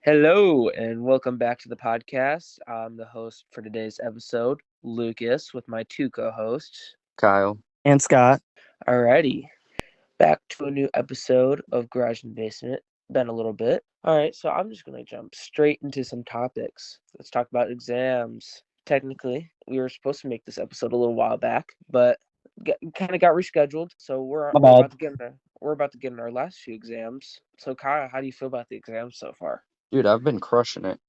Hello and welcome back to the podcast. I'm the host for today's episode, Lucas, with my two co-hosts. Kyle. And Scott. Alrighty, back to a new episode of Garage and Basement. Been a little bit. Alright, so I'm just gonna jump straight into some topics. Let's talk about exams. Technically, we were supposed to make this episode a little while back, but kind of got rescheduled. So we're My we're bad. about to get in our last few exams. So Kyle, how do you feel about the exams so far? Dude, I've been crushing it.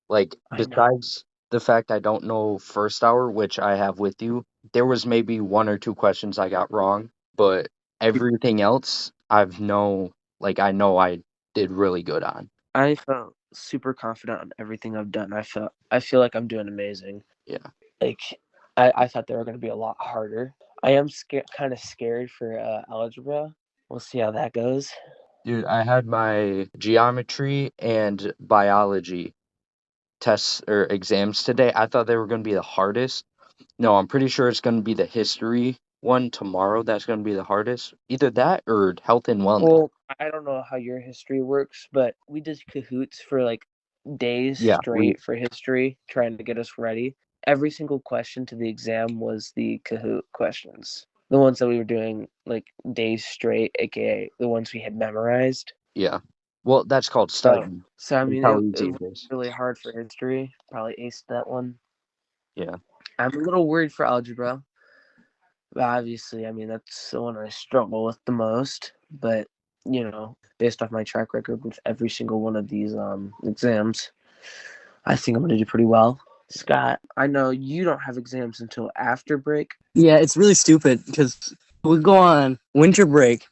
Like, I know. besides the fact I don't know first hour, which I have with you, there was maybe one or two questions I got wrong, but everything else I know I did really good on. I felt super confident on everything I've done. I feel like I'm doing amazing. Yeah. Like I thought they were going to be a lot harder. I am kind of scared for algebra. We'll see how that goes. Dude, I had my geometry and biology tests or exams today. I thought they were going to be the hardest. No, I'm pretty sure it's going to be the history one tomorrow that's going to be the hardest. Either that or health and wellness. Well, I don't know how your history works, but we did cahoots for like days Yeah, straight for history, trying to get us ready. Every single question to the exam was the Kahoot questions. The ones that we were doing like days straight, aka the ones we had memorized. yeah. Well, that's called studying. So I That's mean, how it easy was it is. really hard for history. Probably aced that one. Yeah. I'm a little worried for algebra. But obviously, I mean, that's the one I struggle with the most. But, based off my track record with every single one of these exams, I think I'm going to do pretty well. Scott, I know you don't have exams until after break. Yeah, it's really stupid because we go on winter break,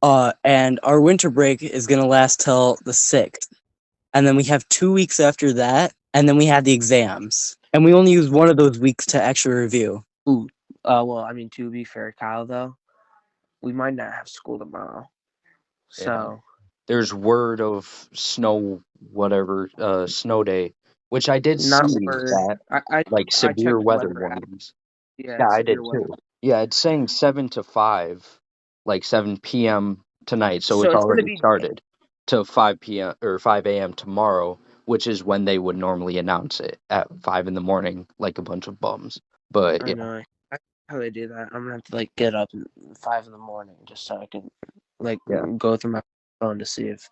and our winter break is gonna last till the 6th, and then we have 2 weeks after that, and then we have the exams, and we only use one of those weeks to actually review. Ooh, well, I mean, to be fair, Kyle, though, we might not have school tomorrow. Yeah. So, There's word of snow, whatever, snow day, which I did see not word. that, like I severe checked the weather weather app. warnings. Yeah, Yeah, I did severe weather. too. Yeah, it's saying 7 to 5, like 7 p.m. tonight, so So it's it's going to already be. started to 5 p.m. or 5 a.m. tomorrow, which is when they would normally announce it at 5 in the morning, like a bunch of bums. But I yeah, know. How they do that. I'm gonna have to like get up at 5 in the morning just so I can like yeah. go through my phone to see if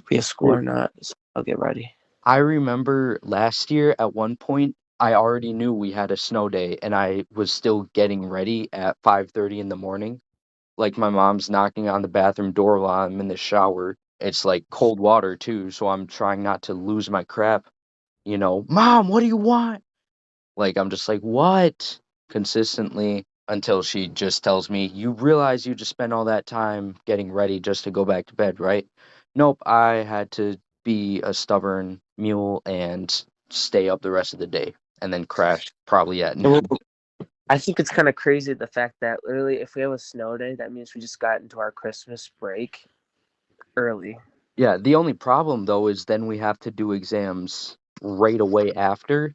we have school or not. So I'll get ready. I remember last year at one point I already knew we had a snow day and I was still getting ready at 5:30 in the morning. Like my mom's knocking on the bathroom door while I'm in the shower. It's like cold water too, so I'm trying not to lose my crap. Mom, what do you want? Like I'm just like, "What?" consistently until she just tells me, "You realize you just spent all that time getting ready just to go back to bed, right?" Nope, I had to be a stubborn mule and stay up the rest of the day and then crash probably at Well, noon. I think it's kind of crazy the fact that literally if we have a snow day, that means we just got into our Christmas break early. Yeah, the only problem though is then we have to do exams right away after.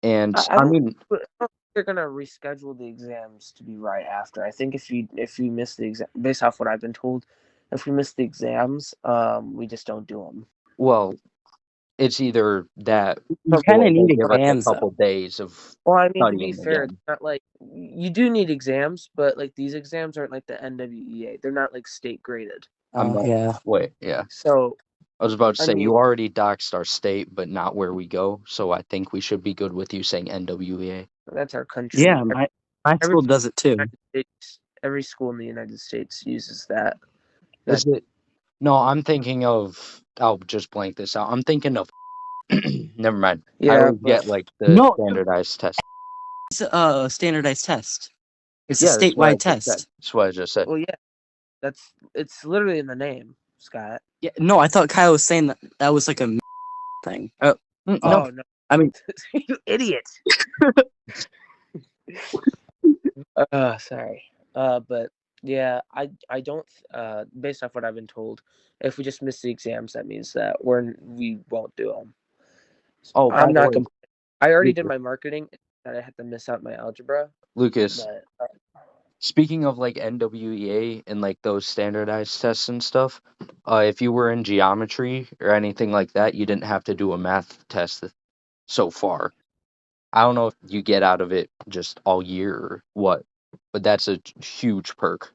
And I I don't. mean, I don't think they're gonna reschedule the exams to be right after. I think if you miss the exam, based off what I've been told, if we miss the exams, we just don't do them. well, it's either that You kind or of they need give us a exams couple though. days of Well, I mean, to be studying fair, it's again. not like you do need exams, but like these exams aren't like the NWEA. They're not like state graded. I'm Oh not. yeah. Wait, yeah. So, I was about to I say mean, you already doxed our state, but not where we go. So I think we should be good with you saying NWA. that's our country. Yeah, my Every school does it too. every school in the United States uses that. Is That it? No, I'm thinking of. I'll just blank this out. I'm thinking of. Never mind. I yeah, always but get like the No, standardized test. it's a standardized test. It's a Yeah, that's what I statewide just said. test. That's what I just said. well, yeah, it's literally in the name, Scott. Yeah, no, I thought Kyle was saying that was like a thing. No, Oh no, I mean, you idiot! Sorry. But yeah, I don't. Based off what I've been told, if we just miss the exams, that means that we won't do them. oh, by I'm the not. way, I already did Lucas, my marketing. That I had to miss out my algebra, Lucas, but Speaking of like NWEA and like those standardized tests and stuff, if you were in geometry or anything like that, you didn't have to do a math test so far. I don't know if you get out of it just all year or what, but that's a huge perk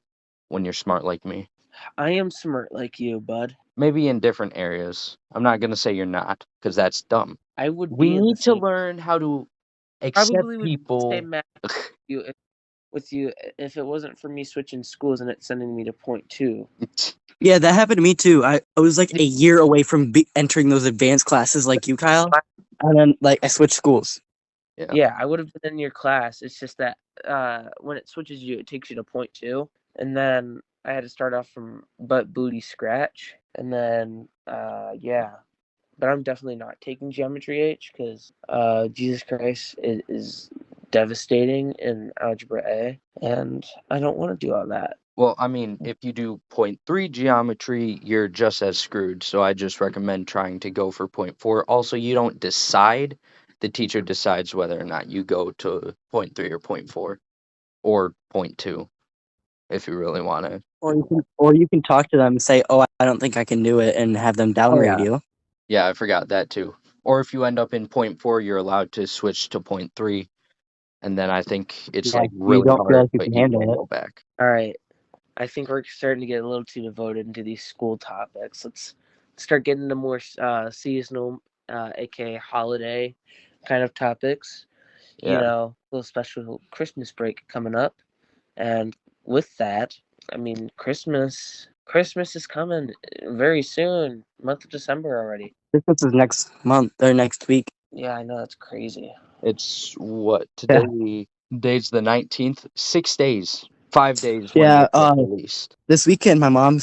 when you're smart like me. I am smart like you, bud. Maybe in different areas. I'm not going to say you're not, because that's dumb. I would We be in the need to same. learn how to accept Probably would say people. math with you if it wasn't for me switching schools and it sending me to .2. Yeah, that happened to me too. I was like a year away from entering those advanced classes like you, Kyle. And then like I switched schools. Yeah, I would have been in your class. It's just that when it switches you, it takes you to .2, and then I had to start off from butt booty scratch, and then yeah. But I'm definitely not taking Geometry H because Jesus Christ is devastating in Algebra A, and I don't want to do all that. Well, I mean, if you do .3 geometry, you're just as screwed. So I just recommend trying to go for .4. Also, you don't decide. The teacher decides whether or not you go to .3 or .4 or .2 if you really want to. Or you can talk to them and say, "Oh, I don't think I can do it," and have them downgrade you. Yeah, I forgot that too. Or if you end up in .4, you're allowed to switch to .3. And then I think it's like you really don't feel hard, like you but can you handle can it. go back. All right. I think we're starting to get a little too devoted into these school topics. Let's start getting into more seasonal, aka holiday kind of topics. You Yeah. know, a little special Christmas break coming up, and with that, I mean Christmas. Christmas is coming very soon. Month of December already. Christmas is next month or next week. Yeah, I know that's crazy. It's what Yeah. today? Today's the 19th. 6 days. 5 days when Yeah. this gets released. This weekend, my mom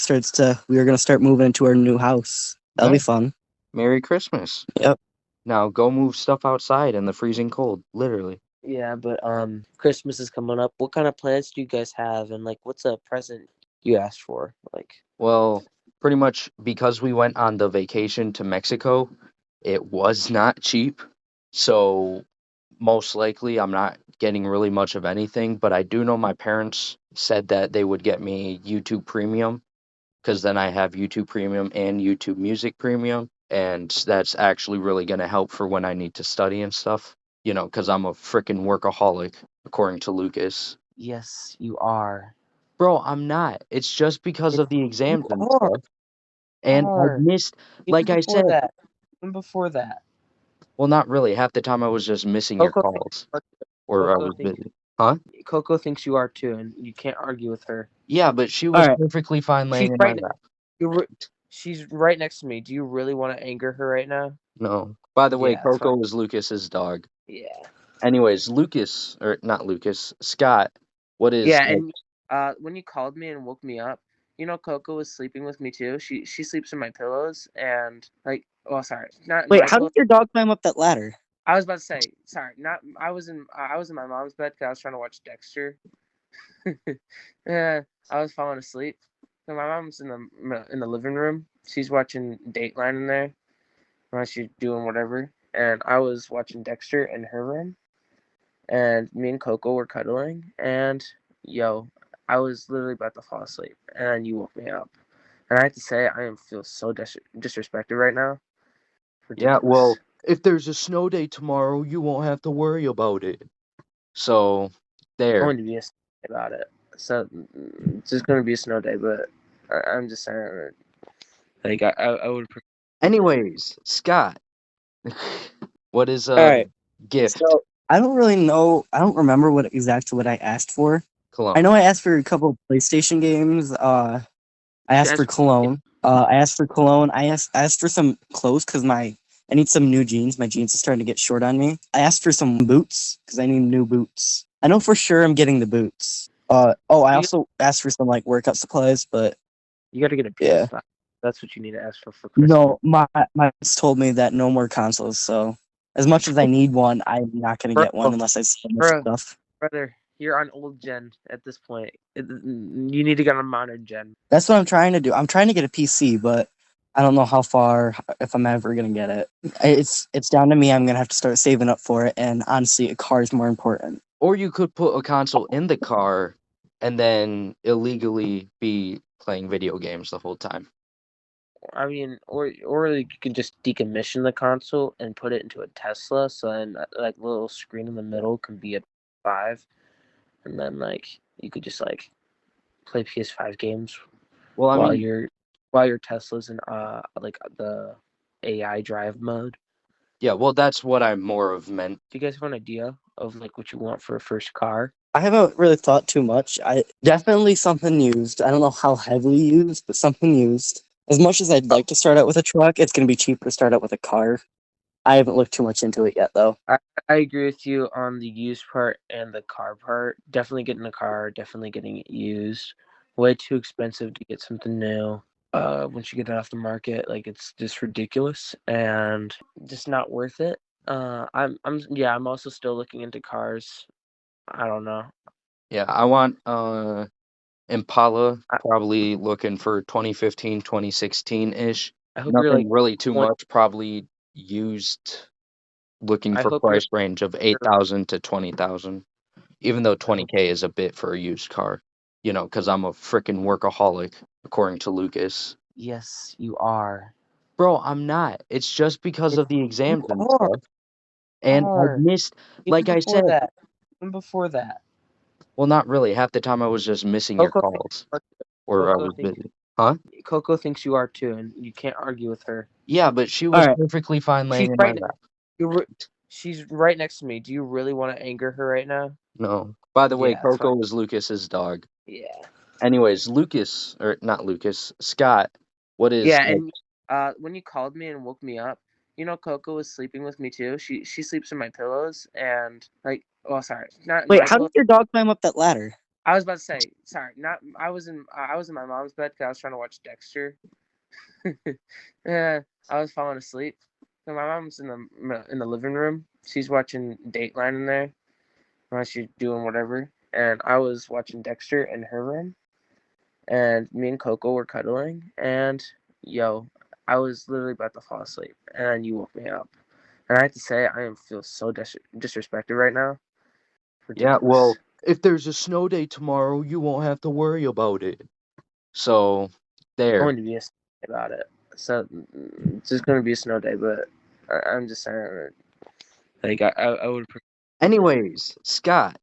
we are gonna start moving into our new house. That'll be Nice. fun. Merry Christmas. Yep. Now go move stuff outside in the freezing cold, literally. Yeah, but Christmas is coming up. What kind of plans do you guys have, and like, what's a present you asked for? Like, Well, pretty much because we went on the vacation to Mexico, it was not cheap. So most likely I'm not getting really much of anything, but I do know my parents said that they would get me YouTube Premium because then I have YouTube Premium and YouTube Music Premium, and that's actually really going to help for when I need to study and stuff, because I'm a freaking workaholic, according to Lucas. yes, you are. Bro, I'm not. It's just because of the You exams and are. stuff. And I Are. missed, Even like I before said, that. Even before that. well, not really. Half the time I was just missing your Coco calls or I Coco was thinks busy. Huh? Coco thinks you are too, and you can't argue with her. Yeah, but she All was right. perfectly fine She's laying in my right. lap. She's right next to me. Do you really want to anger her right now? No. By the way, Yeah, that's fine. Coco is Lucas's dog. Yeah. Anyways, Lucas, or not Lucas, Scott, what is Yeah, like, and when you called me and woke me up, Coco was sleeping with me too. She sleeps in my pillows and like, oh, sorry, not in Wait, my how pillow. did your dog climb up that ladder? I was about to say, sorry, not. I was in my mom's bed because I was trying to watch Dexter. Yeah, I was falling asleep. So my mom's in the living room. She's watching Dateline in there while she's doing whatever, and I was watching Dexter in her room. And me and Coco were cuddling, and yo, I was literally about to fall asleep, and you woke me up. And I have to say, I feel so disrespected right now. yeah, well, Ridiculous. if there's a snow day tomorrow, you won't have to worry about it. So, there. Going to be a snow day about it. So it's just going to be a snow day, but I'm just saying, like I would. Anyways, Scott, what is All a right. gift? So I don't really know. I don't remember exactly what I asked for. I Cologne. know I asked for a couple of PlayStation games. I asked for cologne. I asked for cologne. I asked for some clothes because I need some new jeans. My jeans are starting to get short on me. I asked for some boots because I need new boots. I know for sure I'm getting the boots. I also asked for some like workout supplies, but You got to get a yeah. PS5. That's what you need to ask for Christmas. No, my told me that no more consoles. So as much as I need one, I'm not gonna get one unless I sell my Bro, stuff. brother, you're on old gen at this point. You need to get on modern gen. That's what I'm trying to do. I'm trying to get a PC, but I don't know how far if I'm ever gonna get it. It's down to me. I'm gonna have to start saving up for it, and honestly, a car is more important. Or you could put a console in the car and then illegally be playing video games the whole time. I mean, or you could just decommission the console and put it into a Tesla, so then like the little screen in the middle can be a 5, and then like you could just like play PS5 games Well, I while mean, your Tesla's in like the AI drive mode. yeah, well, that's what I more of meant. Do you guys have an idea of like what you want for a first car? I haven't really thought too much. I definitely something used. I don't know how heavily used, but something used. As much as I'd like to start out with a truck, it's going to be cheaper to start out with a car. I haven't looked too much into it yet, though. I agree with you on the used part and the car part. Definitely getting a car, definitely getting it used. Way too expensive to get something new. Once you get it off the market, like it's just ridiculous and just not worth it. I'm also still looking into cars. I don't know. Yeah, I want Impala, I, probably looking for 2015, 2016-ish. I hope you're like Nothing really too 20, much, probably used, looking I for hope you're price range of 8,000 to 20,000. Even though I hope 20K is a bit for a used car, because I'm a freaking workaholic, according to Lucas. yes, you are. Bro, I'm not. It's just because Yes, of the you exams and are. stuff. And I Are. missed, Even like I before said, that. Even before that. well, not really. Half the time I was just missing your Coco thinks calls, you are too. or I Coco was thinks busy. Huh? Coco thinks you are too, and you can't argue with her. Yeah, but she All was right. perfectly fine She's laying in my right. lap. She's right next to me. Do you really want to anger her right now? No. By the way, Yeah, that's fine. Coco is Lucas's dog. Yeah. Anyways, Lucas, or not Lucas, Scott, what is Yeah, like, and when you called me and woke me up, Coco was sleeping with me too. She sleeps in my pillows and like, oh sorry, not Wait, my how did pillow. your dog climb up that ladder? I was about to say sorry, not I was in my mom's bed because I was trying to watch Dexter. Yeah, I was falling asleep. So my mom's in the living room. She's watching Dateline in there while she's doing whatever, and I was watching Dexter in her room. And me and Coco were cuddling, and yo, I was literally about to fall asleep, and you woke me up. And I have to say, I am feel so disrespected right now. yeah, well, Ridiculous. if there's a snow day tomorrow, you won't have to worry about it. So, there. Going to be a snow day about it. So it's just going to be a snow day, but I'm just saying, like I would prefer it. Anyways, Scott,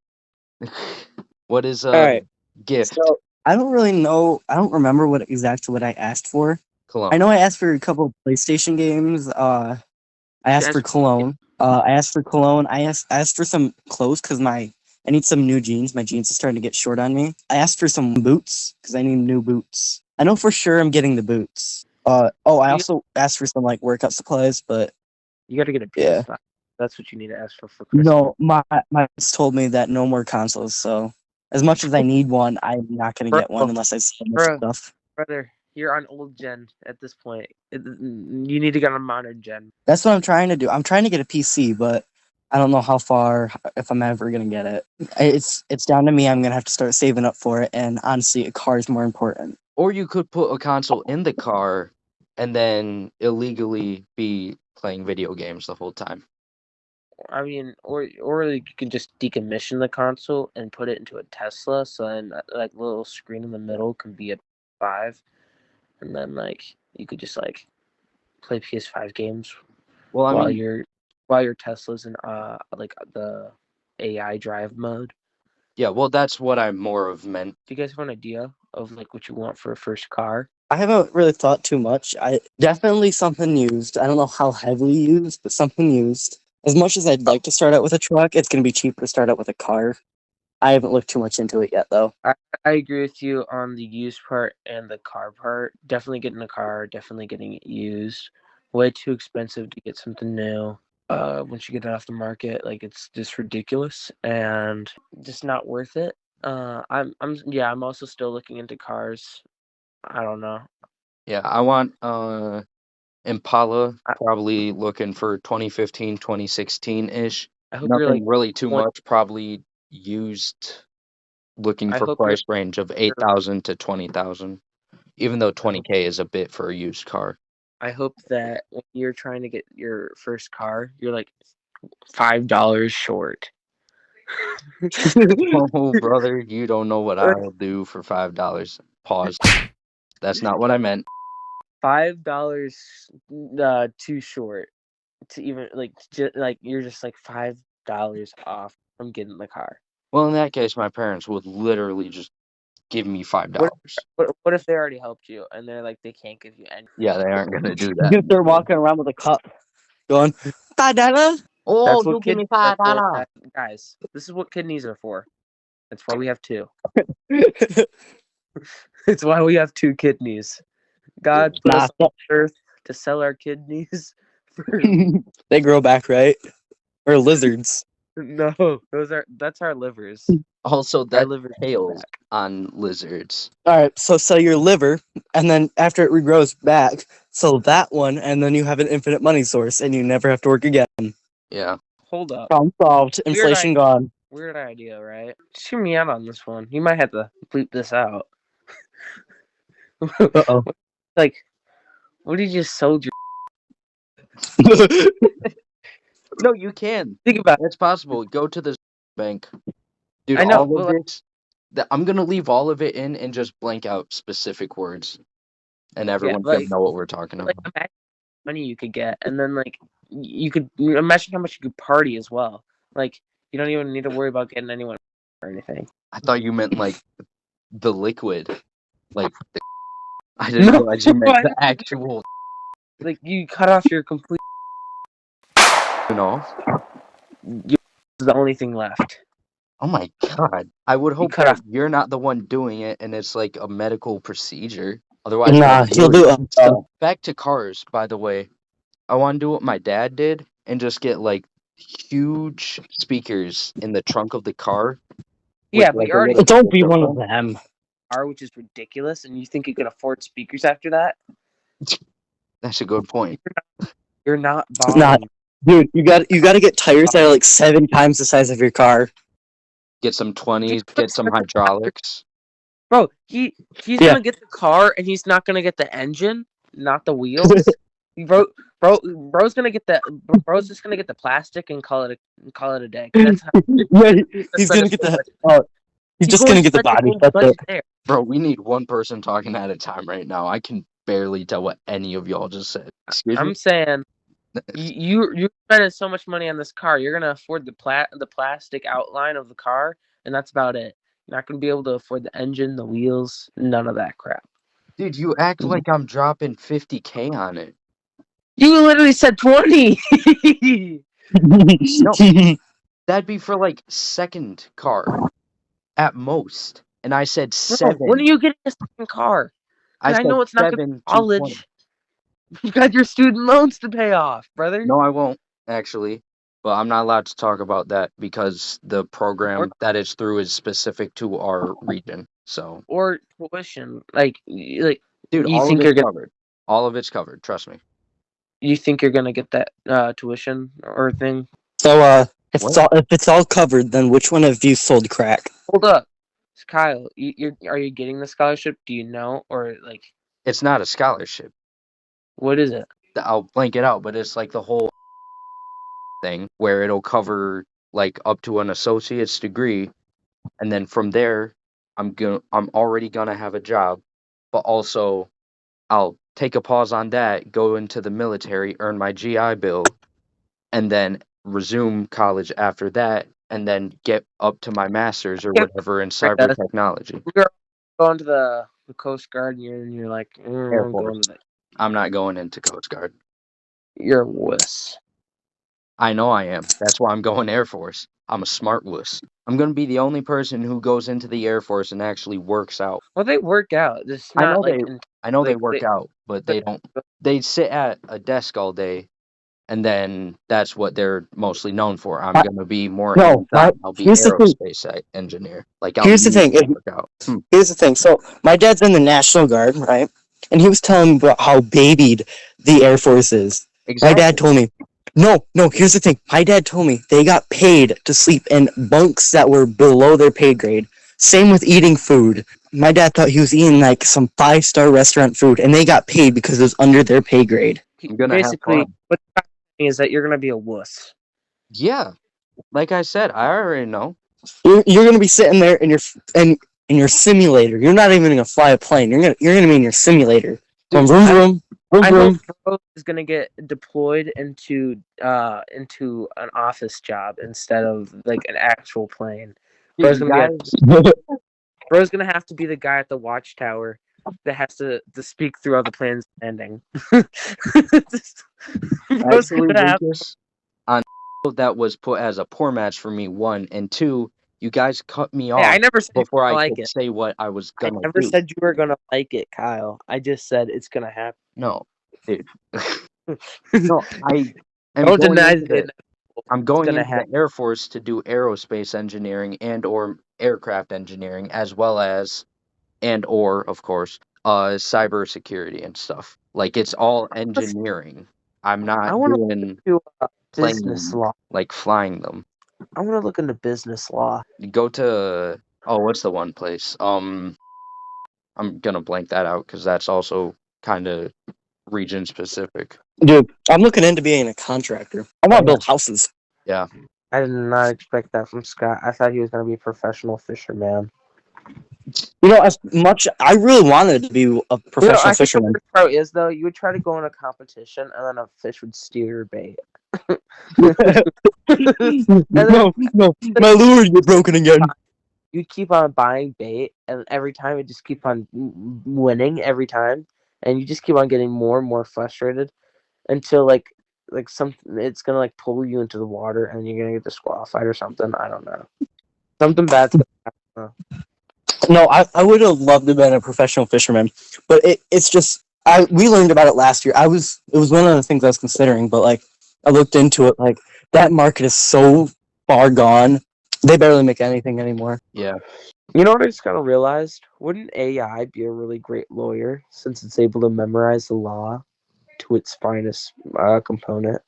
what is All a right. gift? So I don't really know. I don't remember what I asked for. I Cologne. know I asked for a couple of PlayStation games. I asked for That's cologne. I asked for cologne. I asked for some clothes because I need some new jeans. My jeans are starting to get short on me. I asked for some boots because I need new boots. I know for sure I'm getting the boots. I you. also asked for some like workout supplies, but You got to get a yeah. PS5. That's what you need to ask for Christmas. No, my parents told me that no more consoles. So as much as I need one, I'm not gonna get one Bro, unless I sell my bro, stuff. brother, you're on old gen at this point. You need to get on modern gen. That's what I'm trying to do. I'm trying to get a PC, but I don't know how far if I'm ever gonna get it. It's down to me. I'm gonna have to start saving up for it, and honestly, a car is more important. Or you could put a console in the car and then illegally be playing video games the whole time. I mean, or you can just decommission the console and put it into a Tesla, so then like the little screen in the middle can be a 5, and then like you could just like play PS5 games Well, I while mean, your Tesla's in like the AI drive mode. yeah, well, that's what I more of meant. Do you guys have an idea of like what you want for a first car? I haven't really thought too much. I definitely something used. I don't know how heavily used, but something used. As much as I'd like to start out with a truck, it's going to be cheaper to start out with a car. I haven't looked too much into it yet, though. I agree with you on the used part and the car part. Definitely getting a car, definitely getting it used. Way too expensive to get something new. Once you get it off the market, like it's just ridiculous and just not worth it. I'm also still looking into cars. I don't know. Yeah, I want Impala, I, probably looking for 2015, 2016-ish. I hope you're like Nothing really too 20, much, probably used, looking I for hope you're price range of 8,000 to 20,000. Even though I hope 20K is a bit for a used car. I hope that when you're trying to get your first car, you're like $5 short. Oh, brother, you don't know what I'll do for $5. Pause. That's not what I meant. $5 too short to even like you're just like $5 off from getting the car. Well, in that case, my parents would literally just give me $5. What if they already helped you and they're like they can't give you any? Yeah, they aren't gonna do You that. start walking around with a cup, going, $5. Oh, That's you what give me kidneys are for, $5. guys. This is what kidneys are for. That's why we have two. It's why we have two kidneys. God put Nah, us on earth to sell our kidneys. they grow back, right? Or lizards. No, that's our livers. Also, Our that livers tails back. on lizards. All right, so sell your liver, and then after it regrows back, sell that one, and then you have an infinite money source, and you never have to work again. Yeah. Hold up. Problem solved. Inflation gone. Weird idea, right? Hear me out on this one. You might have to bleep this out. Uh-oh. Like, what did you just sold your? No, you can. Think about it. That's possible. Go to the bank. Dude, I know, all but of like, this, I'm going to leave all of it in and just blank out specific words. And everyone's going to know what we're talking about. imagine how much money you could get, and then like you could imagine how much you could party as well. Like, you don't even need to worry about getting anyone or anything. I thought you meant like the liquid. Like, I didn't realize you meant the actual. Like, you cut off your complete. You know? The only thing left. Oh my god. I would hope cut that off. you're not the one doing it and it's like a medical procedure. Otherwise, Nah, he'll do it. Back to cars, by the way. I want to do what my dad did and just get like huge speakers in the trunk of the car. Yeah, but you already Don't be one of them. Car, which is ridiculous, and you think you can afford speakers after that? That's a good point. You're not buying. Not, dude. You got to get tires that are like 7 times the size of your car. Get some 20s. Get some hydraulics. Bro, he's gonna get the car, and he's not gonna get the engine, not the wheels. Bro's gonna get Bro's just gonna get the plastic and call it a day. That's how, he's gonna get the. He's just gonna get the body. That's it. Bro, we need one person talking at a time right now. I can barely tell what any of y'all just said. Excuse me? I'm saying you're spending so much money on this car. You're gonna afford the plastic outline of the car, and that's about it. You're not gonna be able to afford the engine, the wheels, none of that crap. Dude, you act like I'm dropping $50K on it. You literally said 20. No, that'd be for like second car at most. And I said 7. When are you getting a second car? I know it's not gonna be college. You got your student loans to pay off, brother. No, I won't, actually. But I'm not allowed to talk about that because the program that it's through is specific to our region. So or tuition, like dude, you all think of you're it's gonna, covered. All of it's covered. Trust me. You think you're gonna get that tuition or thing? So if it's all covered, then which one of you sold crack? Hold up, Kyle. Are you getting the scholarship? Do you know, or like? It's not a scholarship. What is it? I'll blank it out, but it's like the whole thing where it'll cover like up to an associate's degree, and then from there, I'm already gonna have a job, but also I'll take a pause on that, go into the military, earn my GI Bill, and then resume college after that, and then get up to my master's or whatever in cyber technology. You're going to the Coast Guard, and you're like, Air Force. I'm not going into Coast Guard. You're a wuss. I know I am. That's why I'm going Air Force. I'm a smart wuss. I'm going to be the only person who goes into the Air Force and actually works out. Well, they work out. I know they work out, but they don't. They sit at a desk all day, and then that's what they're mostly known for. I'm going to be more hands-on. I'll be aerospace engineer. Here's the thing. Here's the thing. So my dad's in the National Guard, right? And he was telling me about how babied the Air Force is. Exactly. My dad told me. No, here's the thing. My dad told me they got paid to sleep in bunks that were below their pay grade. Same with eating food. My dad thought he was eating like some 5-star restaurant food, and they got paid because it was under their pay grade. Basically, what's happening is that you're going to be a wuss. Yeah. Like I said, I already know. You're gonna be sitting there in your simulator. You're not even gonna fly a plane. You're gonna be in your simulator. Dude, Vroom, vroom, vroom, I vroom. hope Bro is gonna get deployed into an office job instead of like an actual plane. Dude, you guys, Bro's gonna have to be the guy at the watchtower that has to speak through all the planes landing. Bro's actually, gonna have. Lucas, on that was put as a poor match for me, 1, and 2, you guys cut me Hey, I off never said you were before I gonna like could it. say what I was I gonna never do. said you were gonna like it, Kyle. I just said it's gonna happen. No, dude. No, I am Don't going deny into it. I'm going gonna into the happen. Air Force to do aerospace engineering and or aircraft engineering, as well as and or of course cybersecurity and stuff. Like it's all engineering. I'm I not want doing to do business playing law. like flying them. I want to look into business law. You go to what's the one place? I'm gonna blank that out because that's also kind of region specific. Dude, I'm looking into being a contractor. I want to build houses. Yeah. I did not expect that from Scott. I thought he was going to be a professional fisherman. You know, as much I really wanted to be a professional I think the fisherman. worst part is though, you would try to go in a competition and then a fish would steal your bait. No, my lure get broken again. You'd keep on buying bait, and every time it just keep on winning every time, and you just keep on getting more and more frustrated until like something it's gonna like pull you into the water and you're gonna get disqualified or something. I don't know. Something bad's gonna happen. No, I would have loved to have been a professional fisherman, but it's just we learned about it last year. It was one of the things I was considering, but like I looked into it, like that market is so far gone. They barely make anything anymore. Yeah. You know what I just kind of realized? Wouldn't AI be a really great lawyer since it's able to memorize the law to its finest component?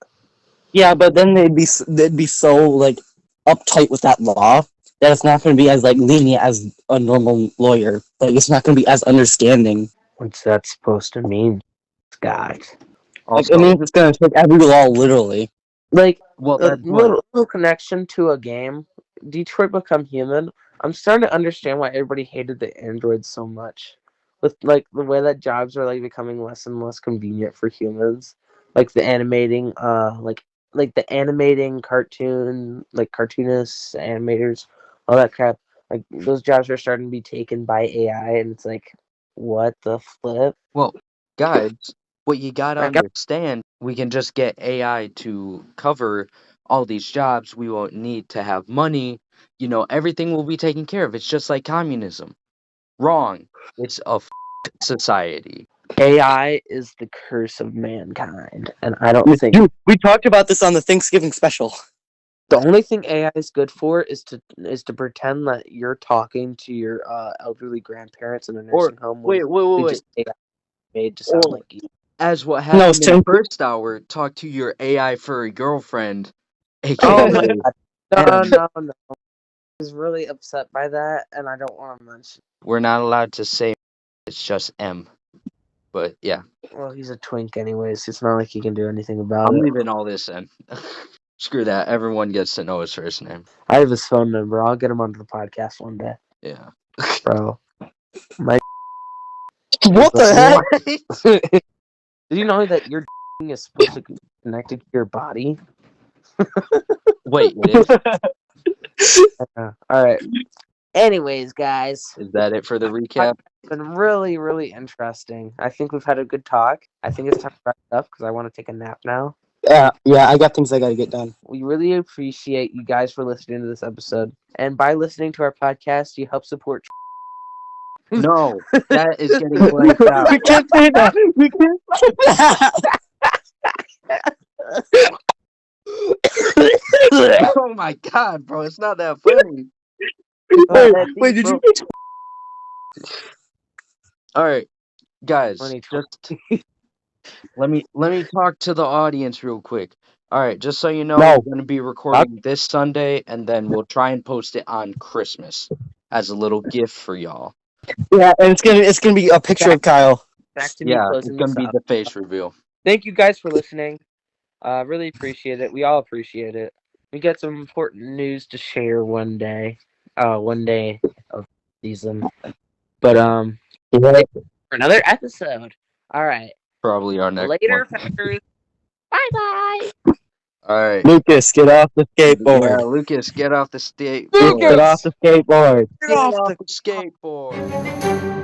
Yeah, but then they'd be so like uptight with that law that it's not going to be as like lenient as a normal lawyer. Like it's not going to be as understanding. What's that supposed to mean, guys? Like it Also, means it's going to take every law literally. Like well, a that's what. little connection to a game. Detroit Become Human. I'm starting to understand why everybody hated the androids so much. With like the way that jobs are like becoming less and less convenient for humans. Like the animating, like the animating cartoon, like cartoonists, animators, all that crap. Like those jobs are starting to be taken by AI, and it's like, what the flip? Well, guys, what you gotta Like, understand, we can just get AI to cover all these jobs. We won't need to have money. Everything will be taken care of. It's just like communism. Wrong. It's a society. AI is the curse of mankind, and I don't think Dude, we talked about this on the Thanksgiving special. the only thing AI is good for is to pretend that you're talking to your elderly grandparents in a Or nursing home. wait, They wait. just AI made to sound Or like you. as what No, happened in the Tim. first hour, talk to your AI furry girlfriend, Oh aka my god! No, M. no, no! I was really upset by that, and I don't want to mention. We're not allowed to say it's just M. But yeah, Well, he's a twink, anyways. It's not like he can do anything about I'm it. leaving all this in. Screw that. Everyone gets to know his first name. I have his phone number. I'll get him onto the podcast one day, Yeah. bro. My What the heck? Did you know that your is supposed to be connected to your body? Wait, it is? All right. Anyways, guys, Is that it for the recap? it's been really, really interesting. I think we've had a good talk. I think it's time to wrap it up because I want to take a nap now. Yeah, I got things I got to get done. We really appreciate you guys for listening to this episode. And by listening to our podcast, you help support. No, that is getting blanked out. We can't say that. We can't say that. Oh my god, bro, it's not that funny. Wait, did you? All right, guys, 2020. just let me talk to the audience real quick. All right, just so you know, No. we're going to be recording this Sunday, and then we'll try and post it on Christmas as a little gift for y'all. Yeah, and it's gonna be a picture of Kyle. Back to me Yeah, closing it's going this to be up. the face reveal. Thank you guys for listening. Really appreciate it. We all appreciate it. we got some important news to share one day. One day of season. But Yeah. for another episode. All right. Probably our next one. Later, fuckers. Bye bye. All right. Lucas, get off the Yeah, skateboard. Lucas, get off the skateboard. Lucas, get off the skateboard. Get off the skateboard.